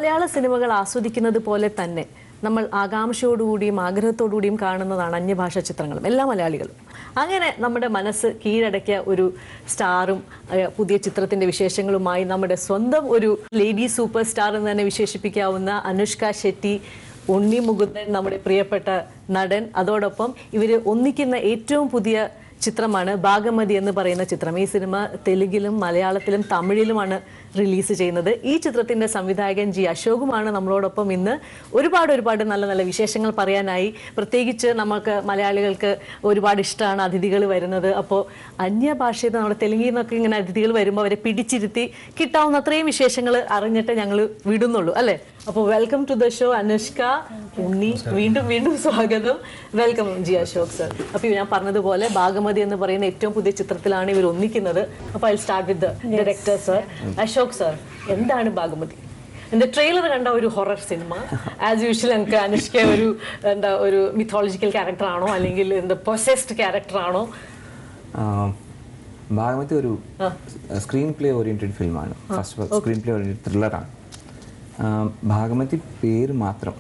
മലയാള സിനിമകൾ ആസ്വദിക്കുന്നത് പോലെ തന്നെ നമ്മൾ ആകാംക്ഷയോടുകൂടിയും ആഗ്രഹത്തോടുകൂടിയും കാണുന്നതാണ് അന്യഭാഷാ ചിത്രങ്ങളും എല്ലാ മലയാളികളും. അങ്ങനെ നമ്മുടെ മനസ്സ് കീഴടക്കിയ ഒരു സ്റ്റാറും പുതിയ ചിത്രത്തിന്റെ വിശേഷങ്ങളുമായി നമ്മുടെ സ്വന്തം ഒരു ലേഡി സൂപ്പർ സ്റ്റാർ എന്ന് തന്നെ വിശേഷിപ്പിക്കാവുന്ന അനുഷ്ക ഷെട്ടി, ഉണ്ണി മുകുന്ദൻ, നമ്മുടെ പ്രിയപ്പെട്ട നടൻ. അതോടൊപ്പം ഇവർ ഒന്നിക്കുന്ന ഏറ്റവും പുതിയ ചിത്രമാണ് ഭാഗമതി എന്ന് പറയുന്ന ചിത്രം. ഈ സിനിമ തെലുങ്കിലും മലയാളത്തിലും തമിഴിലുമാണ് റിലീസ് ചെയ്യുന്നത്. ഈ ചിത്രത്തിന്റെ സംവിധായകൻ ജി അശോകുമാണ് നമ്മളോടൊപ്പം ഇന്ന്. ഒരുപാട് നല്ല നല്ല വിശേഷങ്ങൾ പറയാനായി. പ്രത്യേകിച്ച് നമുക്ക് മലയാളികൾക്ക് ഒരുപാട് ഇഷ്ടമാണ് അതിഥികൾ വരുന്നത്. അപ്പോൾ അന്യഭാഷയിൽ നമ്മുടെ തെലുങ്കിൽ നിന്നൊക്കെ ഇങ്ങനെ അതിഥികൾ വരുമ്പോൾ അവരെ പിടിച്ചിരുത്തി കിട്ടാവുന്ന അത്രയും വിശേഷങ്ങൾ അറിഞ്ഞിട്ട് ഞങ്ങൾ വിടുന്നുള്ളൂ അല്ലേ. അപ്പോൾ welcome to the show Anushka, Unni, വീണ്ടും സ്വാഗതം. Welcome ji Ashok sir. അപ്പോൾ ഞാൻ പറഞ്ഞതുപോലെ ഭാഗമതി എന്ന് പറയുന്ന ഏറ്റവും പുതിയ ചിത്രത്തിലാണ് ഇവർ ഒന്നിക്കുന്നത്. അപ്പോൾ I start with the director sir. Ashok sir, എന്താണ് ഭാഗമതി? എന്റെ ട്രെയിലർ കണ്ട ഒരു ഹൊറർ സിനിമ. ആസ് യൂഷ്വൽ എനിക്ക് അനുഷ്ക ഒരു മിത്തോളജിക്കൽ ക്യാരക്ടർ ആണോ അല്ലെങ്കിൽ പൊസസ്ഡ് ക്യാരക്ടർ ആണോ? ഭാഗമതി ഒരു സ്ക്രീൻ പ്ലേ ഓറിയന്റഡ് ഫിലിമാണ്. ഫസ്റ്റ് സ്ക്രീൻ പ്ലേ ഓറിയന്റഡ് ത്രില്ലറാണ്. ഭാഗമതി പേര് മാത്രം,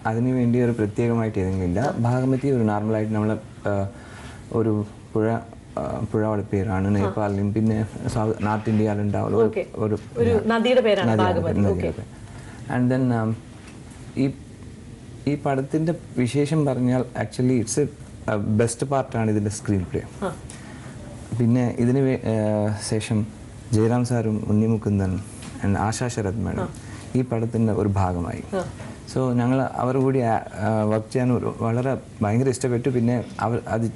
അതിനു വേണ്ടി ഒരു പ്രത്യേകമായിട്ട് ഏതെങ്കിലും ഇല്ല. ഭാഗമതി ഒരു നോർമലായിട്ട് നമ്മൾ ഒരു പുഴയുടെ പേരാണ്. നേപ്പാളിലും പിന്നെ നോർത്ത് ഇന്ത്യയിലുണ്ടാവുന്ന ഒരു നദിയുടെ പേരാണ്. ആൻഡ് ദെൻ ഈ പടത്തിന്റെ വിശേഷം പറഞ്ഞാൽ ആക്ച്വലി ഇറ്റ്സ് ബെസ്റ്റ് പാർട്ടാണ് ഇതിന്റെ സ്ക്രീൻ പ്ലേ. പിന്നെ ഇതിന് ശേഷം ജയറാം സാറും ഉണ്ണി മുകുന്ദൻ ആൻഡ് ആശാ ശരത് മേഡം ഈ പടത്തിൻ്റെ ഒരു ഭാഗമായി. സോ ഞങ്ങൾ അവർ കൂടി വർക്ക് ചെയ്യാൻ വളരെ ഭയങ്കര ഇഷ്ടപ്പെട്ടു. പിന്നെ അവർ അത്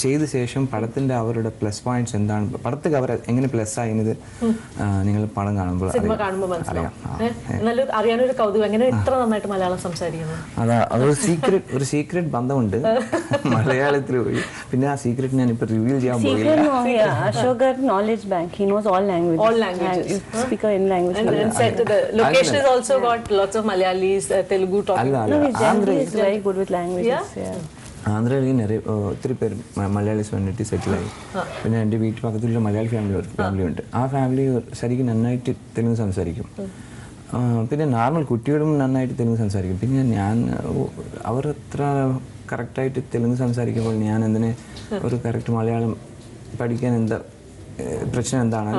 ചെയ്ത ശേഷം പടത്തിൻ്റെ അവരുടെ പ്ലസ് പോയിന്റ്സ് എന്താണ്, പടത്തേക്ക് അവർ എങ്ങനെ പ്ലസ് ആയത് നിങ്ങൾ പടം കാണുമ്പോൾ അറിയാനൊരു കൗതുകം. എങ്ങനെ ഇത്ര നന്നായിട്ട് മലയാളം സംസാരിക്കുന്നു? അതാ ഒരു സീക്രട്ട് ബന്ധമുണ്ട് മലയാളത്തിൽ പോയി. പിന്നെ ആ സീക്രട്ട് ഞാൻ ഇപ്പൊ റിവീൽ ചെയ്യാൻ പോയില്ല. Ashok knowledge bank. He knows all languages. All languages. Speaker in language. And said the location is also got lots of Malayalis, Telugu talking. No, he's very good with languages. Yeah. ആന്ധ്രയിൽ ഒത്തിരി പേര് മലയാളീസ് വന്നിട്ട് സെറ്റിലായി. പിന്നെ എൻ്റെ വീട്ടിൽ പക്കത്തുള്ള Malayali family ഉണ്ട്. ആ family ശരിക്കും നന്നായിട്ട് തെലുങ്ക് സംസാരിക്കും. പിന്നെ നോർമൽ കുട്ടികളും നന്നായിട്ട് തെലുങ്ക് സംസാരിക്കും. പിന്നെ ഞാൻ അവർ അത്ര കറക്റ്റായിട്ട് തെലുങ്ക് സംസാരിക്കുമ്പോൾ ഞാൻ എന്തിനെ ഒരു കറക്റ്റ് മലയാളം പഠിക്കാൻ എന്താ പ്രശ്നം എന്താണ്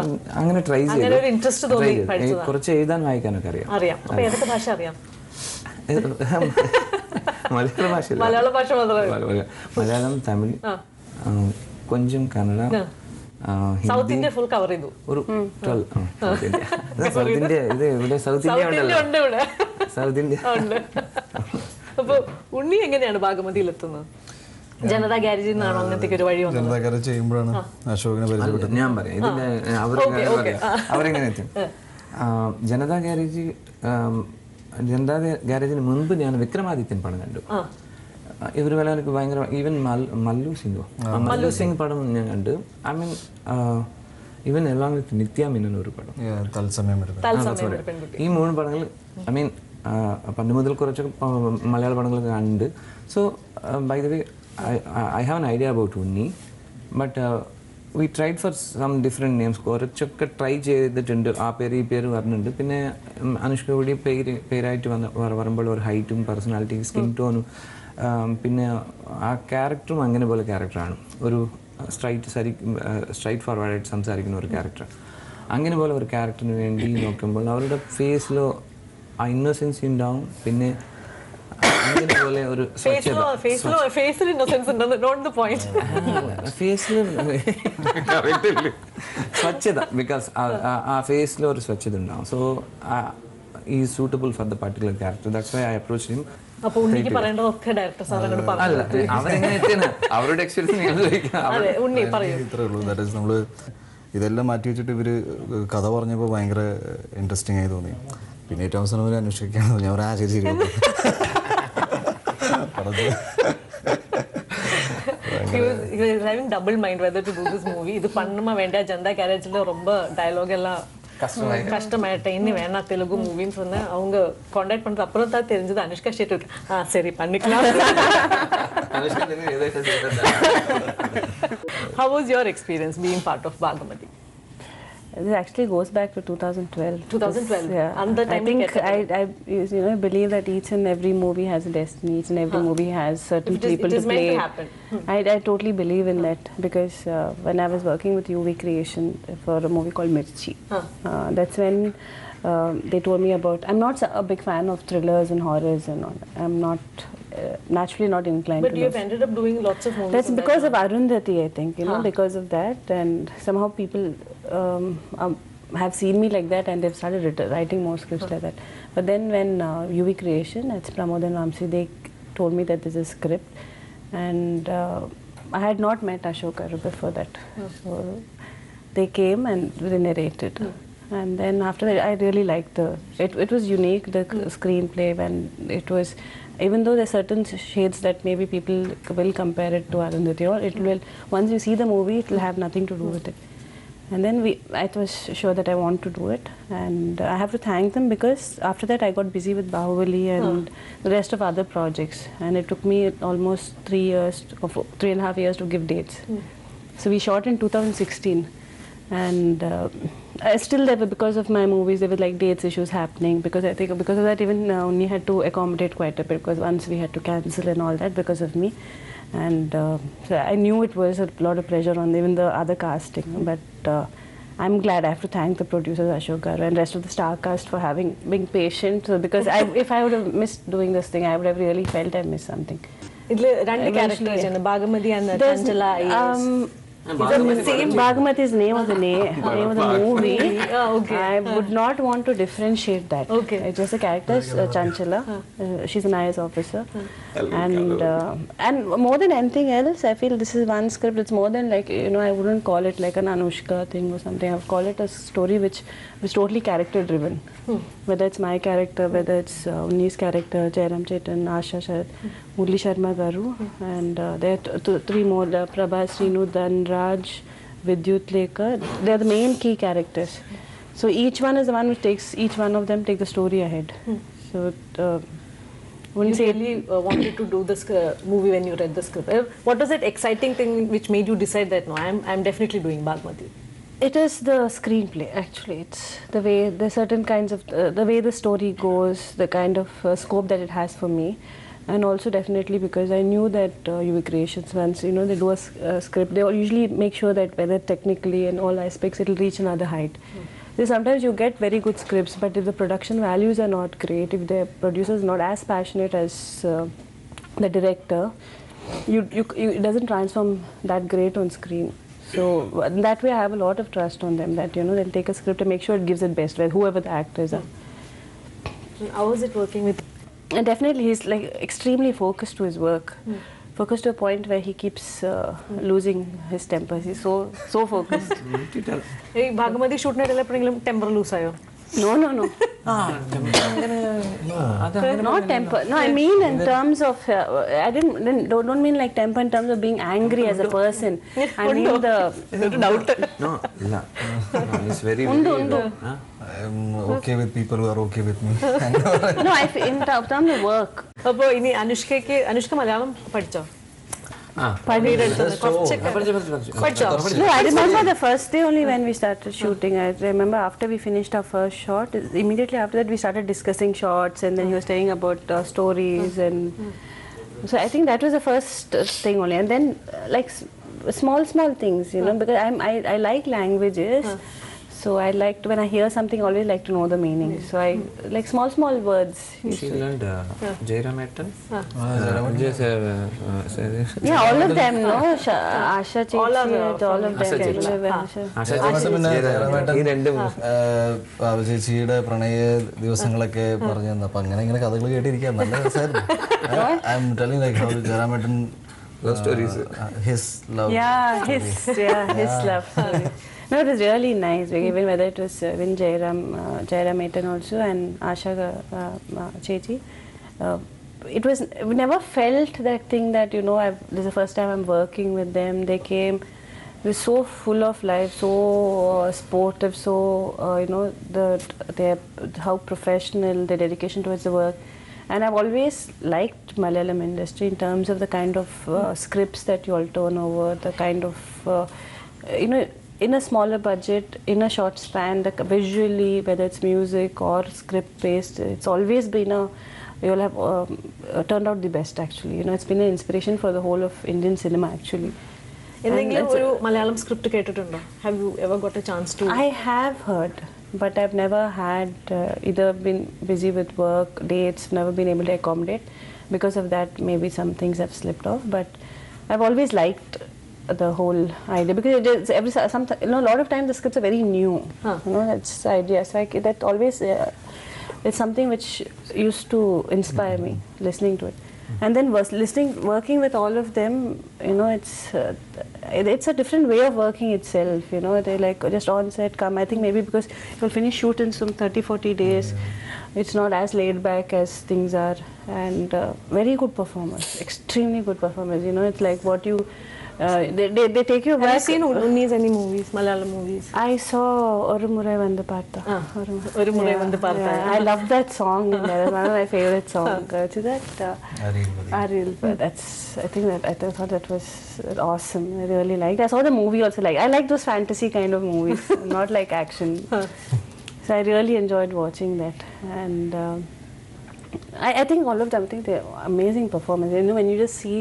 അങ്ങനെ ട്രൈ ചെയ്തു. കുറച്ച് എഴുതാൻ വായിക്കാനൊക്കെ അറിയാം. മലയാള ഭാഷ, മലയാളം, തമിഴ്, കൊഞ്ചം കന്നഡ, ഹിന്ദി, ഒരു സൗത്ത് ഇന്ത്യ. ഇത് ഇവിടെ സൗത്ത് ഇന്ത്യ ഉണ്ടല്ലോ, സൗത്ത് ഇന്ത്യ. അപ്പൊ ഉണ്ണി എങ്ങനെയാണ് ഭാഗമതിയിൽ എത്തുന്നത്? ജനതാ ഗാരേജിൽ നിന്നാണോ അങ്ങനത്തെ ഒരു വഴി വന്നത്? ജനതാ ഗാരേജ് ചെയ്യുമ്പോഴാണ് അശോകിനെ പരിചയപ്പെട്ടത്. ഞാൻ പറയാം ഇതിന്റെ അവരെങ്ങനെ എത്തും. ജനതാ ഗാരേജിന് മുൻപ് ഞാൻ വിക്രമാദിത്യൻ പടം കണ്ടു. ഇവർ എനിക്ക് ഭയങ്കര ഈവൻ മല്ലു സിംഗ് പടം ഞാൻ കണ്ടു. ഐ മീൻ ഈവൻ എല്ലാം വിത്ത് നിത്യ മേനോൻ ഒരു പടം, ഈ 3 പടങ്ങൾ ഐ മീൻ പണ്ട് മുതൽ കുറച്ചൊക്കെ മലയാള പടങ്ങളൊക്കെ കണ്ട്. So by the way I have an idea about Unni, but we tried for some different names. കുറച്ചൊക്കെ ട്രൈ ചെയ്തിട്ടുണ്ട്. ആ പേര് ഈ പേര് പറഞ്ഞിട്ടുണ്ട്. പിന്നെ അനുഷ്ക കൂടി പേരായിട്ട് വരുമ്പോൾ ഒരു ഹൈറ്റും പേഴ്സണാലിറ്റി, സ്കിൻ ടോണും പിന്നെ ആ ക്യാരക്ടറും അങ്ങനെ പോലെ ക്യാരക്ടറാണ്. ഒരു സ്ട്രൈറ്റ് ഫോർവേഡായിട്ട് സംസാരിക്കുന്ന ഒരു ക്യാരക്ടർ. അങ്ങനെ പോലെ ഒരു ക്യാരക്ടറിന് വേണ്ടി നോക്കുമ്പോൾ അവരുടെ ഫേസിലോ ആ ഇന്നോസെൻസ് ഉണ്ടാവും. പിന്നെ അങ്ങനെ പോലെ ഒരു സ്വച്ഛത, ബിക്കോസ് ആ ഫേസിൽ ഒരു സ്വച്ഛത ഉണ്ടാവും. സോ ഈ suitable for the particular character. That's why I approach him. അവരുടെ എക്സ്പീരിയൻസ് നമ്മള് ഇതെല്ലാം മാറ്റി വെച്ചിട്ട് ഇവര് കഥ പറഞ്ഞപ്പോൾ ഭയങ്കര ഇൻട്രസ്റ്റിംഗ് ആയി തോന്നി. പിന്നെ ഏറ്റവും അവസാനം ഒരു അന്വേഷിക്കാണ് ഞാൻ ഒരു ശരി he was having double mind whether to do this movie. இது பண்ணுமா வேண்டாம், ஜனதா கேரேஜ்ல ரொம்ப டயலாக் எல்லாம் கஷ்டமாயிட்ட, இனி வேணா தெலுங்கு மூவின்னு சொன்ன அவங்க கான்டாக்ட் பண்றது அப்புறம் தான் தெரிஞ்சது அனுஷ்கா ஷெட்டி சரி பண்ணிக்கலாம். How was your experience being part of Bhaagamathie? This actually goes back to 2012. 2012. Yeah. And the I time think I believe that each and every movie has a destiny. Each and every movie has certain people to play. It is meant to happen. I totally believe in that because when I was working with UV Creation for a movie called Mirchi, that's when they told me about. I'm not a big fan of thrillers and horrors and all. I'm not naturally not inclined. But to you have those. ended up doing lots of movies. That's in because that of Arundhati, I think, because of that, and somehow people have seen me like that, and they've started writing more scripts like that. But then when UV Creation, it's Pramod and Vamsi, they told me that this is a script, and I had not met Ashok before that. So they came and they narrated. And then after that, I really liked it was unique, the screenplay, and it was, even though there are certain shades that maybe people will compare it to Arundhati, or it will, once you see the movie, it will have nothing to do with it. And then I was sure that I want to do it, and I have to thank them because after that I got busy with Bhaagamathie and the rest of other projects, and it took me almost 3 years, or 3.5 years to give dates. So we shot in 2016, and still there were, because of my movies, there were like dates issues happening, because I think because of that even Unni had to accommodate quite a bit, because once we had to cancel and all that because of me. And so I knew it was a lot of pressure on even the other casting, but I'm glad. I have to thank the producers Ashok and rest of the star cast for being patient. So because if I would have missed doing this thing, I would have really felt I missed something. Two characters, Bhaagamathie and Chandala. Bhaagamathie is name of the movie. Okay. I would not want to differentiate that. Okay. It's just a character, Chanchala. She's an IAS officer, and more than anything else, I feel this is one script. It's more than like, I wouldn't call it like an Anushka thing or something. I would call it a story which was totally character driven. Whether it's my character, whether it's Unni's character, Jairam Chetan, Asha Sharad, Murli Sharma Garu, and there are three more, Prabha, Srinu, Raj, Vidyut Lekar. They are the main key characters. So each one is the one which each one of them take the story ahead. So wouldn't You say really wanted to do this movie when you read the script. What was that exciting thing which made you decide that no, I'm definitely doing Bhaagamathie? it is the screenplay actually. It's the way, the certain kinds of, the way the story goes, the kind of scope that it has for me. And also definitely because I knew that UV Creations, once they do a script, they usually make sure that whether technically and all aspects it'll reach another height. So sometimes you get very good scripts, but if the production values are not great, if the producer is not as passionate as the director, it doesn't transform that great on screen. So that way I have a lot of trust on them that they'll take a script and make sure it gives it best, whoever the actors are. How is it working with? And definitely he's like extremely focused to his work, focused to a point where he keeps losing his temper. He's so focused. Hey, Bhaagamathie shoot na temper lose ayo. No. Not temper. No, I mean in terms of, I don't mean like temper in terms of being angry as a person. I mean the doubt. No, it's very. I'm okay with people who are okay with me. No, in terms of work. അപ്പോൾ ഇനി അനുഷ്ക മലയാളം പഠിച്ചോ? No, I remember the first day only when we started shooting. I remember after we finished our first shot, immediately after that we started discussing shots, and then he was telling about stories, and so I think that was the first thing only. And then like small things, because I like languages. So I liked, when I hear something, I always like to know the meaning. So I like small words. She learned Jairam Ettan. Yeah, all of them, no? Asha Chechi, all of them. ചേച്ചിയുടെ പ്രണയ ദിവസങ്ങളൊക്കെ പറഞ്ഞു തന്നു. അപ്പൊ അങ്ങനെ കഥകൾ കേട്ടിരിക്കാൻ നല്ല രസമായിരുന്നു. I'm telling like how ജയറാമേട്ടൻ stories. His love. His love story. No, it was really nice. Even whether it was Jairam Ettan also and Asha Chechi, we never felt that thing that this is the first time I'm working with them. They came, they were so full of life, so sportive, so how professional, their dedication towards the work. And I've always liked Malayalam industry in terms of the kind of scripts that you all turn over, the kind of in a smaller budget, in a short span, visually, whether it's music or script based, it's always been you'll have turned out the best actually. It's been an inspiration for the whole of Indian cinema actually. എന്തെങ്കിലും ഒരു Malayalam script കേട്ടിട്ടുണ്ടോ? Have you ever got a chance to? I have heard, but I've never had either been busy with work, dates, never been able to accommodate. Because of that, maybe some things have slipped off. But I've always liked the whole idea because it is a lot of times the scripts are very new. That's the idea. So that always it's something which used to inspire me listening to it. And then working with all of them, it's a different way of working itself. They like just on set come. I think maybe because you'll finish shoot in some 30-40 days. It's not as laid back as things are, and very good performers, extremely good performers. It's like what you they take you back. Have you seen Unni's any movies, Malayalam movies? I saw Oru Murai Vandu Partha. Oru Murai Vandu Partha. I love that song. That's one of my favorite songs. Is that Aril? I thought that was awesome. I really liked. I saw the movie also. I like those fantasy kind of movies, not like action. So I really enjoyed watching that, and I think all of them. I think they're amazing performers. When you just see,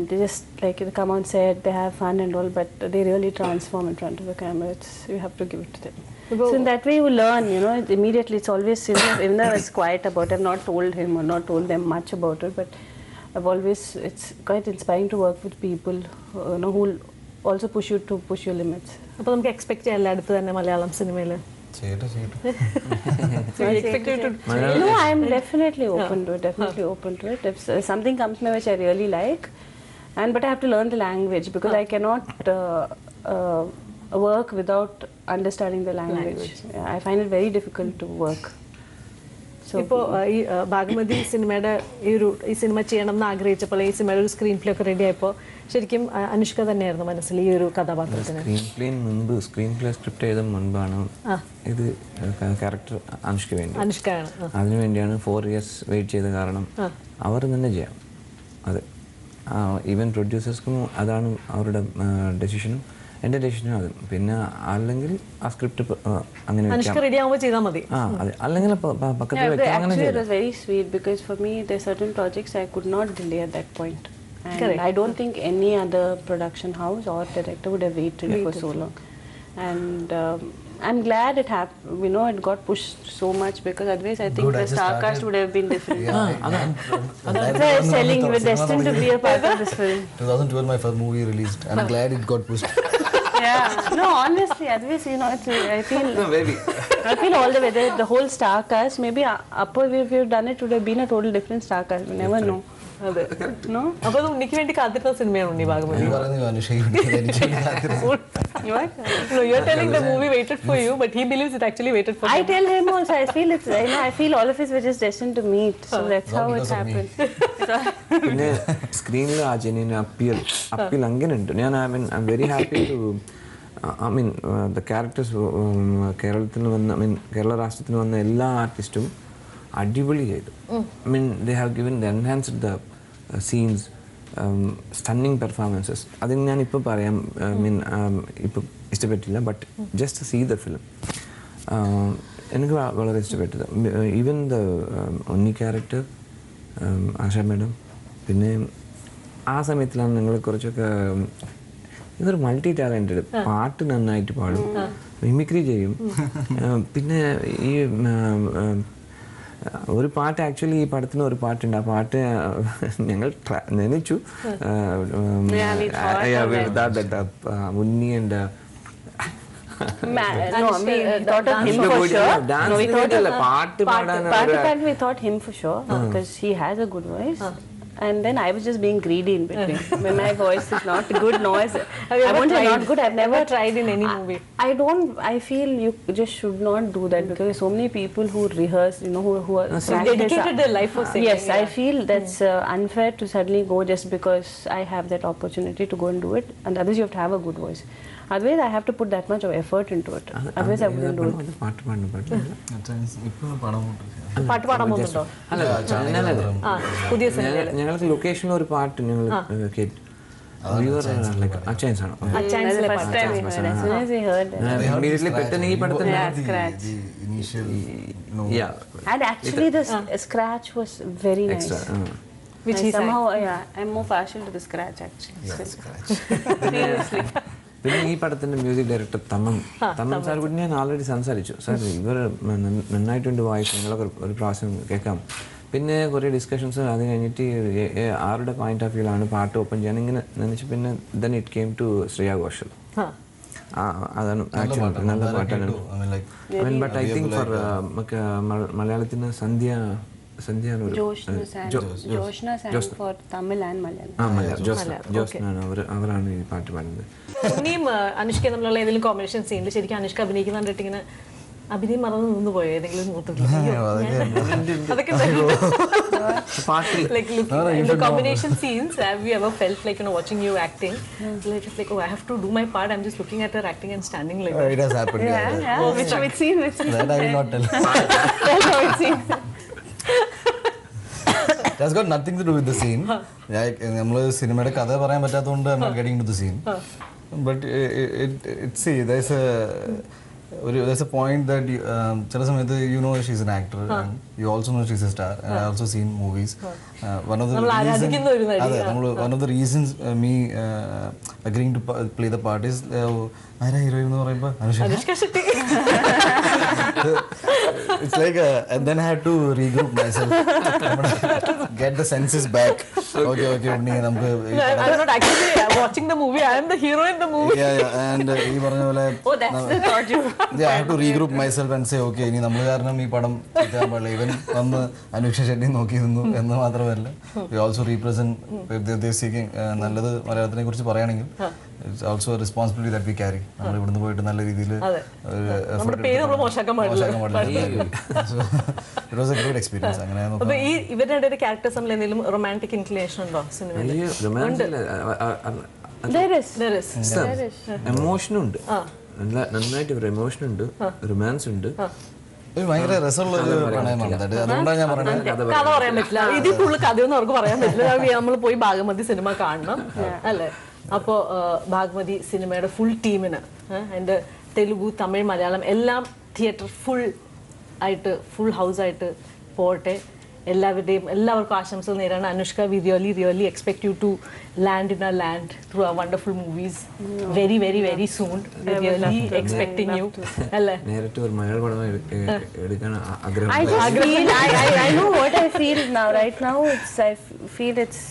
they just like they come on set, they have fun and all, but they really transform in front of the camera. You have to give it to them. So in that way, you learn. Immediately. It's always even though I was quiet about it, I've not told him or not told them much about it, but it's quite inspiring to work with people who will also push you to push your limits. അപ്പോൾ നമുക്ക് expect ചെയ്യാൻ അടുത്ത് തന്നെ മലയാളം സിനിമയിൽ. No, I am definitely open to it. Definitely open to it. If something comes my way which I really like, but I have to learn the language because I cannot work without understanding the language. I find it very difficult to work. ഇപ്പോൾ ഈ ഭാഗമതി സിനിമയുടെ ഈ cinema ചെയ്യണം എന്ന് ആഗ്രഹിച്ചപ്പോൾ ഈ സിനിമയുടെ ഒരു screen play ഒക്കെ റെഡി ആയപ്പോൾ ശരിക്കും അനുഷ്ക തന്നെയായിരുന്നു മനസ്സിൽ ഈ ഒരു കഥാപാത്രത്തിന്. സ്ക്രീൻ പ്ലേ സ്ക്രിപ്റ്റ് ചെയ്ത മുൻപാണ് ഇത് ക്യാരക്ടർ അനുഷ്കയാണ്. അതിനുവേണ്ടിയാണ് 4 years വെയിറ്റ് ചെയ്ത കാരണം അവർ തന്നെ ചെയ്യാം. അത് ഈവൻ പ്രൊഡ്യൂസേഴ്സ്ക്കും അതാണ് അവരുടെ ഡെസിഷനും എൻ്റെ ഡെസിഷനും അത്. പിന്നെ അല്ലെങ്കിൽ ആ സ്ക്രിപ്റ്റ് അങ്ങനെ റെഡി ആവുമ്പോൾ ചെയ്താൽ മതി. അല്ലെങ്കിൽ പക്കത്തിൽ വെക്കാം. അങ്ങനെ it was very sweet because for me there are certain projects I could not delay at that point. And correct. I don't think any other production house or director would have waited for so long. And I'm glad it happened. It got pushed so much because otherwise I think the star cast would have been different. That's why I'm telling you, we're destined to be a part of this film. 2012 my first movie released. I'm glad it got pushed. Yeah. No, honestly, otherwise, I feel all the way the whole star cast, maybe if you've done it, would have been a total different star cast. We never know. No? അപ്പോൾ ഉണ്ണിക്ക് വേണ്ടി കാത്തിരുന്ന സിനിമയാണ് ഉണ്ണി ഭാഗമതി. You're telling the movie waited for you, but he believes it actually waited for you. I tell him also. I feel all of us were just destined to meet. So that's how it happened. പിന്നെ സ്ക്രീനിൽ ആ genuine appeal അങ്ങനെ ഉണ്ട്. I'm very happy to the characters കേരളത്തിൽ വന്ന കേരള രാഷ്ട്രത്തിന് വന്ന എല്ലാ ആർട്ടിസ്റ്റും അടിപൊളി ചെയ്തു. they have given the enhanced the scenes, stunning performances. അതിന് ഞാൻ ഇപ്പോൾ പറയാം, ഇപ്പോൾ ഇഷ്ടപ്പെട്ടില്ല, but just see the film എനിക്ക് വളരെ ഇഷ്ടപ്പെട്ടത്. Even the Unni character, Asha madam, പിന്നെ ആ സമയത്തിലാണ് നിങ്ങൾ കുറച്ചൊക്കെ ഇതൊരു മൾട്ടി ടാലൻറ്റഡ്, പാട്ട് നന്നായിട്ട് പാടും, മിമിക്രി ചെയ്യും. പിന്നെ ഈ ഒരു പാട്ട് ആക്ച്വലി ഈ പടത്തിന് ഒരു പാട്ടുണ്ട്. ആ പാട്ട് ഞങ്ങൾ നനച്ചു ഉണ്ണി ആൻഡ് പാട്ട് പാടാൻ we thought him for sure because he has a good voice. And then I was just being greedy in between. When my voice is not good noise. I won't say not good. I've never tried in any movie. I feel you just should not do that because so many people who rehearse, who are dedicated their life for singing. Yes, I feel that's unfair to suddenly go just because I have that opportunity to go and do it. And otherwise you have to have a good voice. Otherwise I have to put that much of effort into it. Otherwise I wouldn't do it. പാട്ട് പാടാൻ പോകുന്നുണ്ടോ? പുതിയ ഞങ്ങൾക്ക് ലൊക്കേഷനിൽ ഒരു പാട്ട് ഞങ്ങൾ കേട്ടു. We were like Achans ആണ്. Achans le First time we heard. As soon as we heard it. Immediately പെട്ടെന്ന് ഈ പടത്തിൽ Scratch. The initial, yeah And actually the scratch was very nice. extra. which I he sang. somehow, yeah, I'm more partial to the scratch actually. Seriously. പിന്നെ ഈ പടത്തിന്റെ music director Thaman sir കൂടി ഞാൻ already സംസാരിച്ചു. Sir ഇവർ നന്നായിട്ടുണ്ട് വായിച്ചു, നിങ്ങളൊക്കെ ഒരു പ്രാവശ്യം കേൾക്കാം. പിന്നെ കുറേ ഡിസ്കഷൻസ് അത് കഴിഞ്ഞിട്ട് ആരുടെ പോയിന്റ് ഓഫ് വ്യൂലാണ് പാട്ട് ഓപ്പൺ ചെയ്യാൻ ഇങ്ങനെ നിന്നിച്ച് പിന്നെ then it came to Shreya Ghoshal. അതാണ് ആക്ച്വലി നല്ല പാട്ടാണ്. ബട്ട് ഐ തിങ്ക് ഫോർ മലയാളത്തിന് Joshna sang for Tamil and Malayalam. ജോസ്നാണ് അവരാണ് ഈ പാട്ട് പാടുന്നത്. ഉണ്ണിയും അനുഷ്കയും തമ്മിലുള്ള ഏതെങ്കിലും കോമ്പിനേഷൻ സീനിൽ ശരിക്കും അനുഷ്ക അഭിനയിക്കുന്ന കണ്ടിട്ട് ഇങ്ങനെ അഭിനയം മറന്നു നിന്ന് പോയോ ഏതെങ്കിലും മുഹൂർത്തത്തിൽ? അതൊക്കെ like looking in the combination scenes, have you ever felt like watching you acting like it's like, oh, I have to do my part, I'm just looking at her acting and standing like that? It has happened. Which scene? That I will not tell. Which scene? It has got nothing to do with the scene. നമ്മൾ സിനിമയുടെ കഥ പറയാൻ പറ്റാത്തതുകൊണ്ട് I'm not getting into the scene. But there's a point that ചില സമയത്ത് you know she's an actor and you also know she's a star and I also seen movies. One of the reasons me agreeing to play the part is ആരാ heroine എന്ന് പറയുമ്പോൾ Anushka Shetty. It's like and then I had to regroup myself, get the senses back. Okay, Unni, നമുക്ക് I'm not actually watching the movie, I am the hero in the movie. yeah and ഈ പറഞ്ഞ പോലെ Oh, that's the thought you I have to regroup myself and say okay ഇനി നമ്മൾ കാരണം ഈ പടം ചെയ്യാൻ പാടില്ല. ഇവൻ വന്ന് അനുഷ്ക ഷെട്ടി നോക്കിയിരുന്നു എന്ന് മാത്രമല്ല we also represent they're seeking നല്ലത് മലയാളത്തിനെ കുറിച്ച് പറയുകയാണെങ്കിൽ it's also a responsibility that we carry. നമ്മൾ ഇവിടുന്ന് പോയിട്ട് നല്ല രീതിയിൽ നമ്മുടെ പേര് നമ്മൾ മോശമാക്കാൻ പാടില്ല. So it was a great experience. അങ്ങനെ അപ്പൊ ഈ ഇവരുടെ ഒരു ക്യാരക്ടേഴ്സ് തമ്മിൽ എന്തെങ്കിലും റൊമാൻറ്റിക് ഇൻക്ലിനേഷൻ ഉണ്ടോ സിനിമയിൽ? എമോഷൻ ഉണ്ട്, നന്നായിട്ട് ഒരു എമോഷൻ ഉണ്ട്, റൊമാൻസ് ഉണ്ട്. ഭയങ്കര രസമുള്ള ഒരു പ്രണയമാണ്. അതുകൊണ്ടാണ് ഞാൻ പറഞ്ഞത് കഥ പറയാൻ പറ്റില്ല. ഇതിൽ കൂടുതൽ കഥയൊന്നും അവർക്ക് പറയാൻ പറ്റില്ല. നമ്മൾ പോയി ഭാഗമതി സിനിമ കാണണം അല്ലേ? അപ്പോൾ ഭാഗമതി സിനിമയുടെ ഫുൾ ടീമിന് എൻ്റെ തെലുഗു, തമിഴ്, മലയാളം എല്ലാം തിയേറ്റർ ഫുൾ ഹൗസായിട്ട് പോട്ടെ. എല്ലാവർക്കും ആശംസകൾ നേരാണ്. Anushka, we really expect you to land in our land through our wonderful movies very very very soon. Really expecting you അല്ലേ? നേരിട്ട് ഒരു മലയാള പടം എടുക്കാൻ ആഗ്രഹം. I know what I feel now. Right now, I feel it's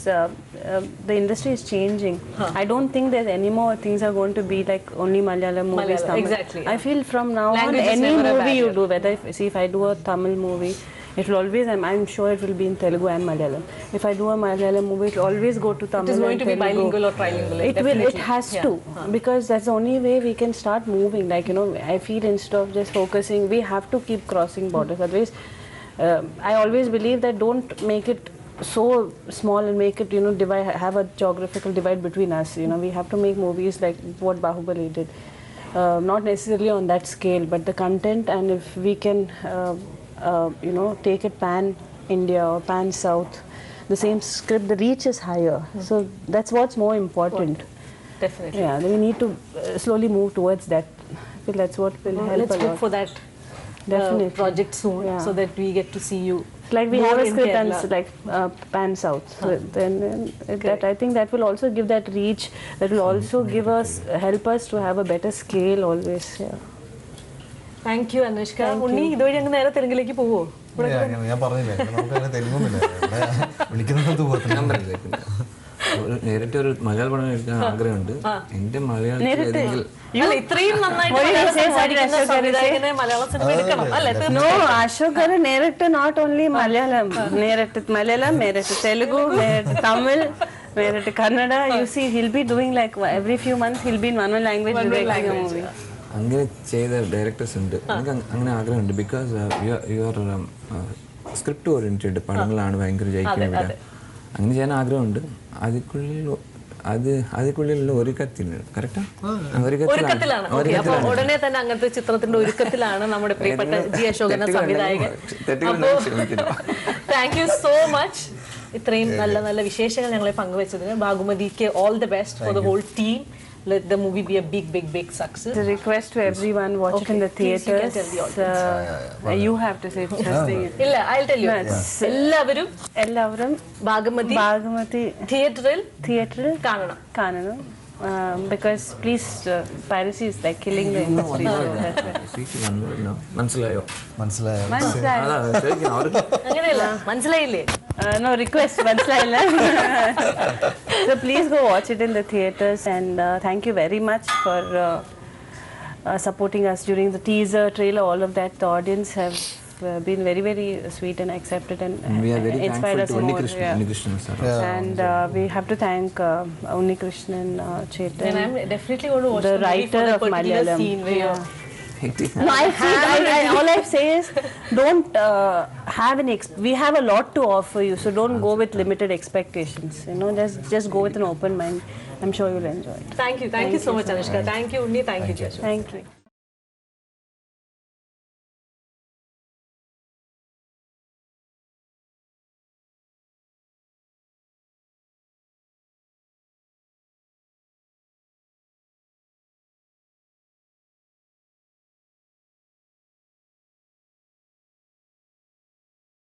the industry is changing. I don't think there's any more things are going to be like only Malayalam movies. Exactly. I feel from now on, any movie you do, whether if I do a Tamil movie, it will always, I'm sure it will be in Telugu and Malayalam. If I do a Malayalam movie, it will always go to Tamil. It is going to be Telugu. bilingual or trilingual. It has to, because that's the only way we can start moving. Like, I feel instead of just focusing, we have to keep crossing borders. Otherwise, I always believe that don't make it so small and make it, divide, have a geographical divide between us. We have to make movies like what Bahubali did. Not necessarily on that scale, but the content, and if we can take it pan India or pan South, the same script, the reach is higher. So that's what's more important. Definitely. Yeah, then we need to slowly move towards that. I feel that's what will help Let's a hope lot. for that Definitely. project soon, so that we get to see you. Like we more have a in script and Kerala. like pan South. So then that, I think that will also give that reach. That will also help us to have a better scale always. Yeah. Thank you, Anushka. ഉണ്ണി ഇതുവഴി അങ്ങ് നേരെ തെലുങ്കിലേക്ക് പോവോ? ഞാൻ പറഞ്ഞില്ലേ നമുക്ക് അങ്ങനെ തെലുങ്കൊന്നുമില്ല, വിളിക്കുന്നത് നേരിട്ട് ഒരു മലയാള പടം എടുക്കാൻ ആഗ്രഹമുണ്ട്. എന്റെ മലയാളത്തിൽ ഇത്രയും നന്നായിട്ട് സംസാരിക്കുന്ന മലയാള സിനിമ എടുക്കണം അല്ലേ? No, Ashok garu nerettu not only Malayalam, nerettu Malayalam, nerettu Telugu, nerettu Tamil, nerettu Kannada. You see, he'll be doing like every few months he'll be in one language directing a movie. അങ്ങനെ ചെയ്ത directors ഉണ്ട്. എനിക്ക് അങ്ങനെ ആഗ്രഹമുണ്ട്. Because your script oriented പടങ്ങളാണ് ഭയങ്കര ജയിക്കുന്നത്. അങ്ങനെ ചെയ്യാൻ ആഗ്രഹമുണ്ട്. അതിക്കുള്ളിലുള്ള ഒരുക്കത്തിന് ഒരുക്കത്തിലാണ്. അപ്പൊ ഉടനെ തന്നെ അങ്ങനത്തെ ചിത്രത്തിന്റെ ഒരുക്കത്തിലാണ് നമ്മുടെ പ്രിയപ്പെട്ട ജി അശോക് എന്ന സംവിധായകൻ. താങ്ക് യു സോ മച്ച് ഇത്രയും നല്ല നല്ല വിശേഷങ്ങൾ ഞങ്ങളെ പങ്കുവെച്ചതിന്. ഭാഗമതിക്ക് all the best for the whole team. Let the movie be a big success. The request to everyone, watch it in the please, you can theaters. tell the audience. You have to say it. Just the, ഇല്ല, I'll tell you. എല്ലാവരും ഭാഗമതി തിയേറ്ററിൽ കാണണം. Because please, piracy is like killing the industry. മനസ്സിലായോ? അങ്ങനെയല്ല, മനസ്സിലായില്ലേ? No request, മനസ്സിലായില്ല. So please go watch it in the theaters, and thank you very much for supporting us during the teaser, trailer, all of that. The audience have been very sweet and accepted and we are very inspired thankful us to more. Unni Krishnan sir. And we have to thank Unni Krishnan, Chetan, And I'm definitely going to watch the the movie writer for the of particular Malayalam. scene where you're No, all I say is don't have any. We have a lot to offer you, so don't go with limited expectations. You know, just go with an open mind. I'm sure you'll enjoy it. Thank you so much, Anushka. Thank you, Unni. Thank you, Ashok. Thank you.